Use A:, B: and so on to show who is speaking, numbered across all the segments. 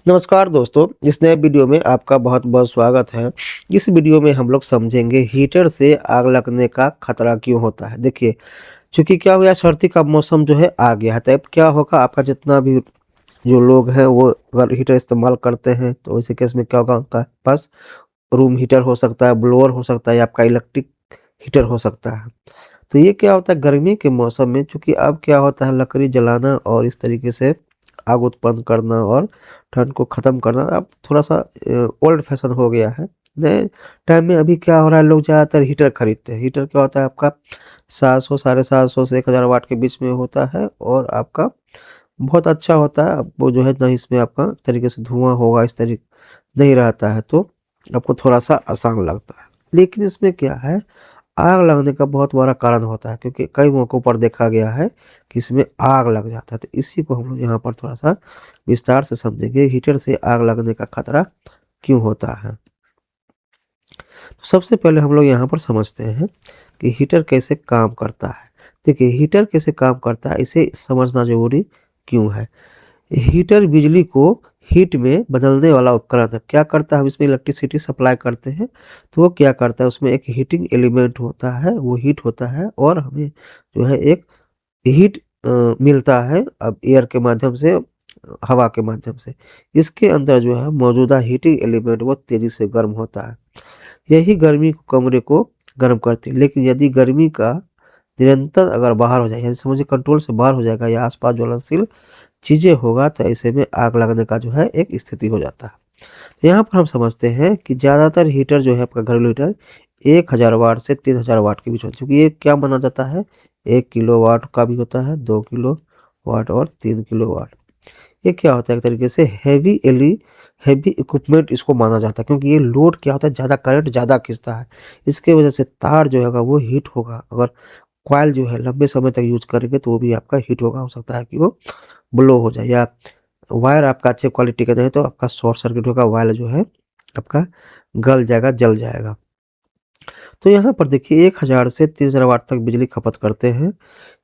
A: नमस्कार दोस्तों, इस नए वीडियो में आपका बहुत-बहुत स्वागत है। इस वीडियो में हम लोग समझेंगे हीटर से आग लगने का खतरा क्यों होता है। देखिए, चूँकि क्या हुआ सर्दी का मौसम जो है आ गया है, तब क्या होगा आपका जितना भी जो लोग हैं वो अगर हीटर इस्तेमाल करते हैं तो ऐसे केस में क्या होगा उनका पास रूम हीटर हो सकता है, ब्लोअर हो सकता है या आपका इलेक्ट्रिक हीटर हो सकता है। तो ये क्या होता है गर्मी के मौसम में चूँकि अब क्या होता है लकड़ी जलाना और इस तरीके से आग उत्पन्न करना और ठंड को ख़त्म करना अब थोड़ा-सा ओल्ड फैशन हो गया है। नए टाइम में अभी क्या हो रहा है लोग ज़्यादातर हीटर खरीदते हैं। हीटर क्या होता है आपका 700 साढ़े 700 से 1000 वाट के बीच में होता है और आपका बहुत अच्छा होता है। वो जो है ना इसमें आपका तरीके से धुआँ होगा इस नहीं रहता है तो आपको थोड़ा-सा आसान लगता है। लेकिन इसमें क्या है आग लगने का बहुत बड़ा कारण होता है क्योंकि कई मौकों पर देखा गया है कि इसमें आग लग जाता है। तो इसी को हम लोग यहाँ पर थोड़ा-सा विस्तार से समझेंगे हीटर से आग लगने का खतरा क्यों होता है। तो सबसे पहले हम लोग यहाँ पर समझते हैं कि हीटर कैसे काम करता है। देखिए हीटर कैसे काम करता है इसे समझना ज़रूरी क्यों है। हीटर बिजली को हीट में बदलने वाला उपकरण है। क्या करता है हम इसमें इलेक्ट्रिसिटी सप्लाई करते हैं तो वो क्या करता है उसमें एक हीटिंग एलिमेंट होता है, वो हीट होता है और हमें जो है एक हीट मिलता है अब एयर के माध्यम से, हवा के माध्यम से। इसके अंदर जो है मौजूदा हीटिंग एलिमेंट वो तेज़ी से गर्म होता है। यही गर्मी को कमरे को गर्म करती है। लेकिन यदि गर्मी का निरंतर अगर बाहर हो जाए यानी समझिए कंट्रोल से बाहर हो जाएगा या आस-पास ज्वलनशील चीज़ें होगा तो ऐसे में आग लगने का जो है एक स्थिति हो जाता है। तो यहाँ पर हम समझते हैं कि ज़्यादातर हीटर जो है आपका घरेलू हीटर 1000 वाट से 3000 वाट के बीच में चूँकि ये क्या माना जाता है 1 किलोवाट का भी होता है, 2 किलोवाट और 3 किलोवाट। ये क्या होता है एक तरीके से हैवी इक्विपमेंट इसको माना जाता है क्योंकि ये लोड क्या होता है ज़्यादा करंट ज़्यादा खींचता है। इसके वजह से तार जो होगा वो हीट होगा। अगर कॉइल जो है लंबे समय तक यूज़ करेंगे तो वो भी आपका हीट होगा। हो सकता है कि वो ब्लो हो जाए या वायर आपका अच्छे क्वालिटी का नहीं है तो आपका शॉर्ट सर्किट होगा, वायर जो है आपका गल जाएगा, जल जाएगा। तो यहाँ पर देखिए 1000 से 3000 वाट तक बिजली खपत करते हैं।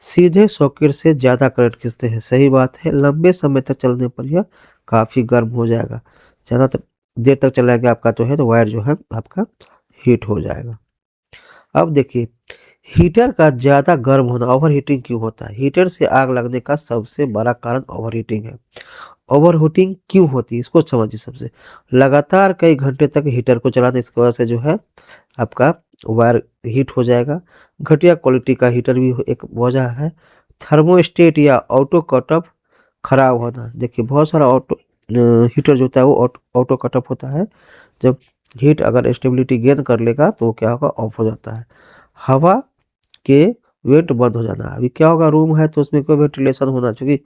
A: सीधे सॉकेट से ज़्यादा करंट खींचते हैं, सही बात है। लंबे समय तक चलने पर यह काफ़ी गर्म हो जाएगा। ज़्यादा देर तक चलाएँगे आपका जो है तो वायर जो है आपका हीट हो जाएगा। अब देखिए हीटर का ज़्यादा गर्म होना ओवरहीटिंग क्यों होता है? हीटर से आग लगने का सबसे बड़ा कारण ओवरहीटिंग है। ओवरहीटिंग क्यों होती है इसको समझिए सबसे। लगातार कई घंटे तक हीटर को चलाने इसकी वजह से जो है आपका वायर हीट हो जाएगा। घटिया क्वालिटी का हीटर भी एक वजह है। थर्मोस्टेट या ऑटो कटऑफ खराब होना। देखिए बहुत सारा हीटर जो होता है वो ऑटो कटऑफ होता है। जब हीट अगर स्टेबिलिटी गेन कर लेगा तो वो क्या होगा ऑफ हो जाता है। हवा के वेंट बंद हो जाना। अभी क्या होगा रूम है तो उसमें कोई वेंटिलेशन होना क्योंकि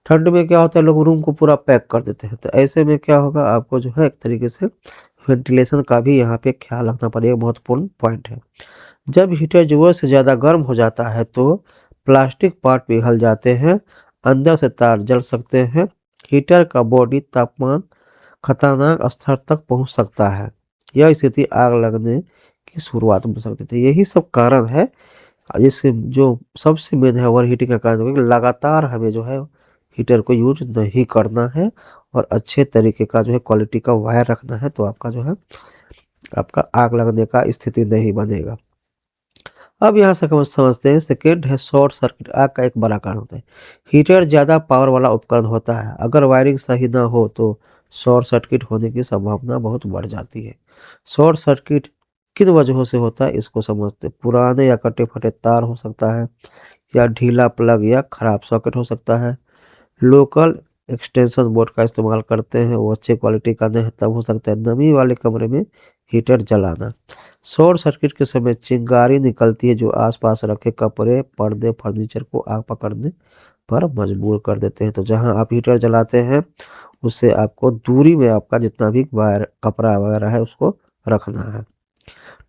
A: ठंड में क्या होता है लोग रूम को पूरा पैक कर देते हैं। तो ऐसे में क्या होगा आपको जो है एक तरीके से वेंटिलेशन का भी यहाँ पे ख्याल रखना पड़ेगा, महत्वपूर्ण पॉइंट है। जब हीटर ज़रूरत से ज़्यादा गर्म हो जाता है तो प्लास्टिक पार्ट पिघल जाते हैं, अंदर से तार जल सकते हैं। हीटर का बॉडी तापमान खतरनाक स्तर तक पहुँच सकता है। यह स्थिति आग लगने की शुरुआत बन सकती थी। यही सब कारण है इसके जो सबसे मेन है ओवर हीटिंग का कारण क्योंकि लगातार हमें जो है हीटर को यूज नहीं करना है और अच्छे तरीके का जो है क्वालिटी का वायर रखना है तो आपका जो है आपका आग लगने का स्थिति नहीं बनेगा। अब यहाँ से हम समझते हैं सेकेंड है शॉर्ट सर्किट आग का एक बड़ा कारण होता है। हीटर ज़्यादा पावर वाला उपकरण होता है, अगर वायरिंग सही ना हो तो शॉर्ट सर्किट होने की संभावना बहुत बढ़ जाती है। शॉर्ट सर्किट किन वजहों से होता है इसको समझते हैं। पुराने या कटे फटे तार हो सकता है या ढीला प्लग या खराब सॉकेट हो सकता है। लोकल एक्सटेंशन बोर्ड का इस्तेमाल करते हैं वो अच्छे क्वालिटी का नहीं है तब हो सकता है। नमी वाले कमरे में हीटर जलाना। शॉर्ट सर्किट के समय चिंगारी निकलती है जो आसपास रखे कपड़े, पर्दे, फर्नीचर को आग पकड़ने पर मजबूर कर देते हैं। तो जहां आप हीटर जलाते हैं उससे आपको दूरी में आपका जितना भी वायर कपड़ा वगैरह है उसको रखना है।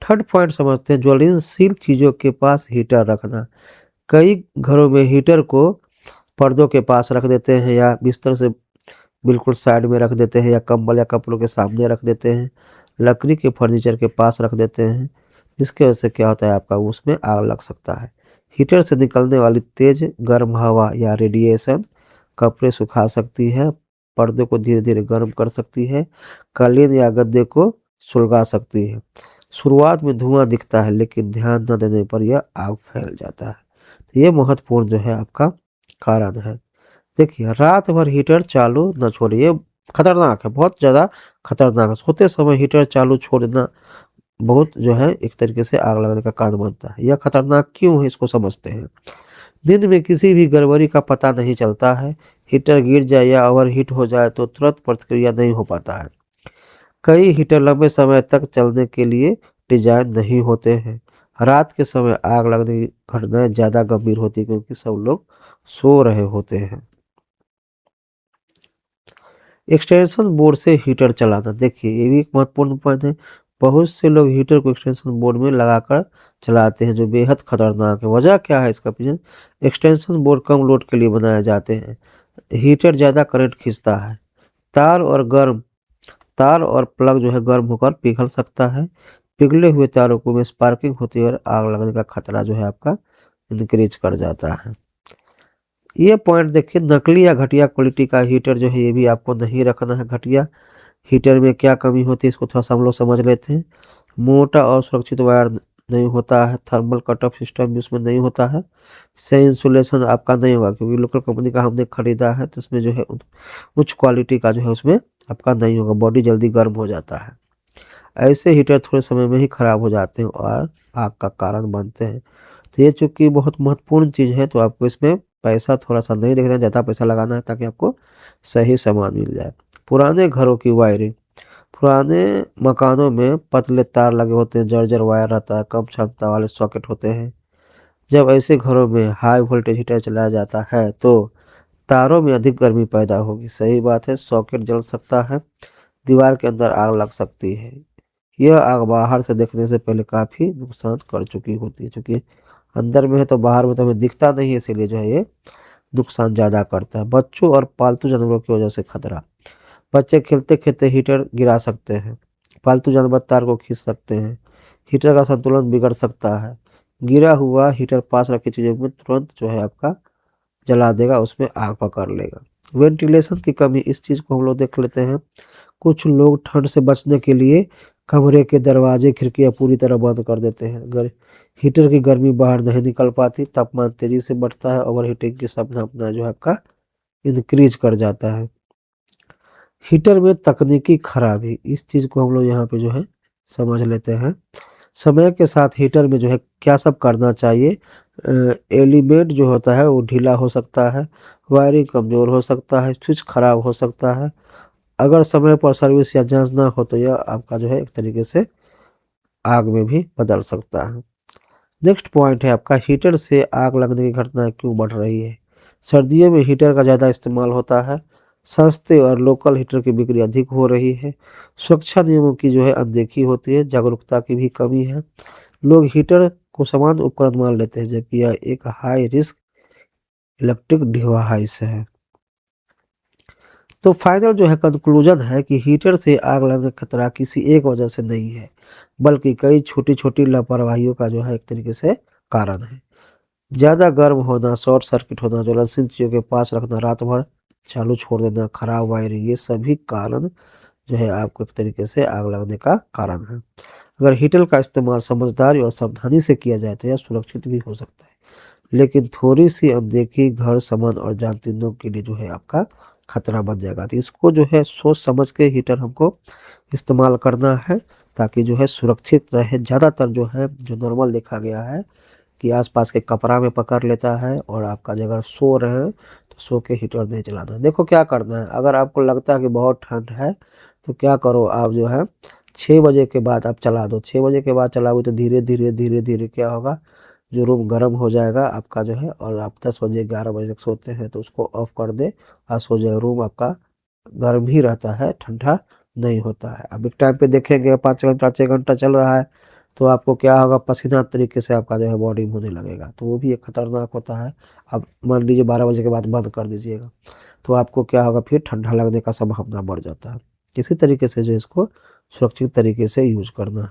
A: थर्ड पॉइंट समझते हैं ज्वलनशील चीज़ों के पास हीटर रखना। कई घरों में हीटर को पर्दों के पास रख देते हैं या बिस्तर से बिल्कुल साइड में रख देते हैं या कंबल या कपड़ों के सामने रख देते हैं। लकड़ी के फर्नीचर के पास रख देते हैं। इसके वजह से क्या होता है आपका उसमें आग लग सकता है। हीटर से निकलने वाली तेज गर्म हवा या रेडिएशन कपड़े सुखा सकती है, पर्दे को धीरे-धीरे गर्म कर सकती है, कालीन या गद्दे को सुलगा सकती है। शुरुआत में धुआँ दिखता है, लेकिन ध्यान न देने पर यह आग फैल जाता है। तो ये महत्वपूर्ण जो है आपका कारण है। देखिए, रात भर हीटर चालू न छोड़िए, ये खतरनाक है, बहुत ज़्यादा खतरनाक है। सोते समय हीटर चालू छोड़ देना बहुत जो है एक तरीके से आग लगने का कारण बनता है। यह खतरनाक क्यों है, इसको समझते हैं। दिन में किसी भी गड़बड़ी का पता नहीं चलता है। हीटर गिर जाए या ओवरहीट हो जाए तो तुरंत प्रतिक्रिया नहीं हो पाता है। कई हीटर लंबे समय तक चलने के लिए डिजाइन नहीं होते हैं। रात के समय आग लगने की घटनाएं ज़्यादा गंभीर होती है, क्योंकि सब लोग सो रहे होते हैं। एक्सटेंशन बोर्ड से हीटर चलाना, देखिए ये भी एक महत्वपूर्ण पॉइंट है। बहुत से लोग हीटर को एक्सटेंशन बोर्ड में लगाकर चलाते हैं, जो बेहद खतरनाक है। वजह क्या है इसका पीछे? एक्सटेंशन बोर्ड कम लोड के लिए बनाए जाते हैं। हीटर ज़्यादा करंट खींचता है। तार और गर्म तार और प्लग जो है गर्म होकर पिघल सकता है। पिघले हुए तारों को में स्पार्किंग होती है और आग लगने का खतरा जो है आपका इंक्रीज कर जाता है। ये पॉइंट देखिए, नकली या घटिया क्वालिटी का हीटर जो है ये भी आपको नहीं रखना है। घटिया हीटर में क्या कमी होती है, इसको थोड़ा सा हम लोग समझ लेते हैं। मोटा और सुरक्षित वायर नहीं होता है। थर्मल कट ऑफ सिस्टम भी उसमें नहीं होता है। सही इंसुलेशन आपका नहीं होगा, क्योंकि लोकल कंपनी का हमने खरीदा है, तो उसमें जो है उच्च क्वालिटी का जो है उसमें आपका नहीं होगा। बॉडी जल्दी गर्म हो जाता है। ऐसे हीटर थोड़े समय में ही खराब हो जाते हैं और आग का कारण बनते हैं। तो ये चूँकि बहुत महत्वपूर्ण चीज़ है, तो आपको इसमें पैसा थोड़ा-सा नहीं देखना है, ज़्यादा पैसा लगाना है, ताकि आपको सही सामान मिल जाए। पुराने घरों की वायरिंग, पुराने मकानों में पतले तार लगे होते हैं, जर्जर वायर रहता है, कम क्षमता वाले सॉकेट होते हैं। जब ऐसे घरों में हाई वोल्टेज हीटर चलाया जाता है, तो तारों में अधिक गर्मी पैदा होगी। सही बात है, सॉकेट जल सकता है, दीवार के अंदर आग लग सकती है। यह आग बाहर से देखने से पहले काफ़ी नुकसान कर चुकी होती है। चूँकि अंदर में है तो बाहर में तो हमें दिखता नहीं है, इसीलिए जो है ये नुकसान ज़्यादा करता है। बच्चों और पालतू जानवरों की वजह से खतरा, बच्चे खेलते-खेलते हीटर गिरा सकते हैं। पालतू जानवर तार को खींच सकते हैं। हीटर का संतुलन बिगड़ सकता है। गिरा हुआ हीटर पास रखी चीज़ों में तुरंत जो है आपका जला देगा, उसमें आग पकड़ लेगा। वेंटिलेशन की कमी, इस चीज़ को हम लोग देख लेते हैं। कुछ लोग ठंड से बचने के लिए कमरे के दरवाजे खिड़कियां पूरी तरह बंद कर देते हैं। अगर हीटर की गर्मी बाहर नहीं निकल पाती, तापमान तेजी से बढ़ता है, ओवर हीटिंग की संभावना जो है आपका इंक्रीज कर जाता है। हीटर में तकनीकी खराबी, इस चीज़ को हम लोग यहाँ पे जो है समझ लेते हैं। समय के साथ हीटर में जो है क्या सब करना चाहिए। एलिमेंट जो होता है वो ढीला हो सकता है, वायरिंग कमज़ोर हो सकता है, स्विच खराब हो सकता है। अगर समय पर सर्विस या जांच ना हो तो यह आपका जो है एक तरीके से आग में भी बदल सकता है। नेक्स्ट पॉइंट है आपका, हीटर से आग लगने की घटनाएं क्यों बढ़ रही है। सर्दियों में हीटर का ज़्यादा इस्तेमाल होता है। सस्ते और लोकल हीटर की बिक्री अधिक हो रही है। सुरक्षा नियमों की जो है अनदेखी होती है। जागरूकता की भी कमी है। लोग हीटर को सामान्य उपकरण मान लेते हैं, जबकि यह एक हाई रिस्क इलेक्ट्रिक डिवाइस है। तो फाइनल जो है कंक्लूजन है कि हीटर से आग लगने का खतरा किसी एक वजह से नहीं है, बल्कि कई छोटी-छोटी लापरवाहियों का जो है एक तरीके से कारण है। ज़्यादा गर्म होना, शॉर्ट सर्किट होना, ज्वलनशील चीज़ों के पास रखना, रात भर चालू छोड़ देना, खराब वायरिंग, ये सभी कारण जो है आपको एक तरीके से आग लगने का कारण है। अगर हीटर का इस्तेमाल समझदारी और सावधानी से किया जाए तो यह सुरक्षित भी हो सकता है, लेकिन थोड़ी-सी अनदेखी घर, सामान और जान तीनों के लिए जो है आपका खतरा बन जाएगा। तो इसको जो है सोच समझ के हीटर हमको इस्तेमाल करना है, ताकि जो है सुरक्षित रहे। ज़्यादातर जो है जो नॉर्मल देखा गया है कि आस-पास के कपड़ा में पकड़ लेता है, और आपका जो अगर सो रहे हैं तो सो के हीटर नहीं चलाना है। देखो क्या करना है, अगर आपको लगता है कि बहुत ठंड है तो क्या करो, आप जो है 6 बजे के बाद आप चला दो। 6 बजे के बाद चलाओगे तो धीरे-धीरे, धीरे-धीरे क्या होगा, जो रूम गर्म हो जाएगा आपका जो है, और आप 10 बजे 11 बजे तक सोते हैं तो उसको ऑफ कर दें और सो जाए। रूम आपका गर्म ही रहता है, ठंडा नहीं होता है। अब एक टाइम पे देखेंगे 5 घंटा 6 घंटा चल रहा है तो आपको क्या होगा, पसीना तरीके से आपका जो है बॉडी में होने लगेगा, तो वो भी एक खतरनाक होता है। आप मान लीजिए 12 बजे के बाद बंद कर दीजिएगा, तो आपको क्या होगा, फिर ठंडा लगने का संभावना बढ़ जाता है। इसी तरीके से जो इसको सुरक्षित तरीके से यूज़ करना है।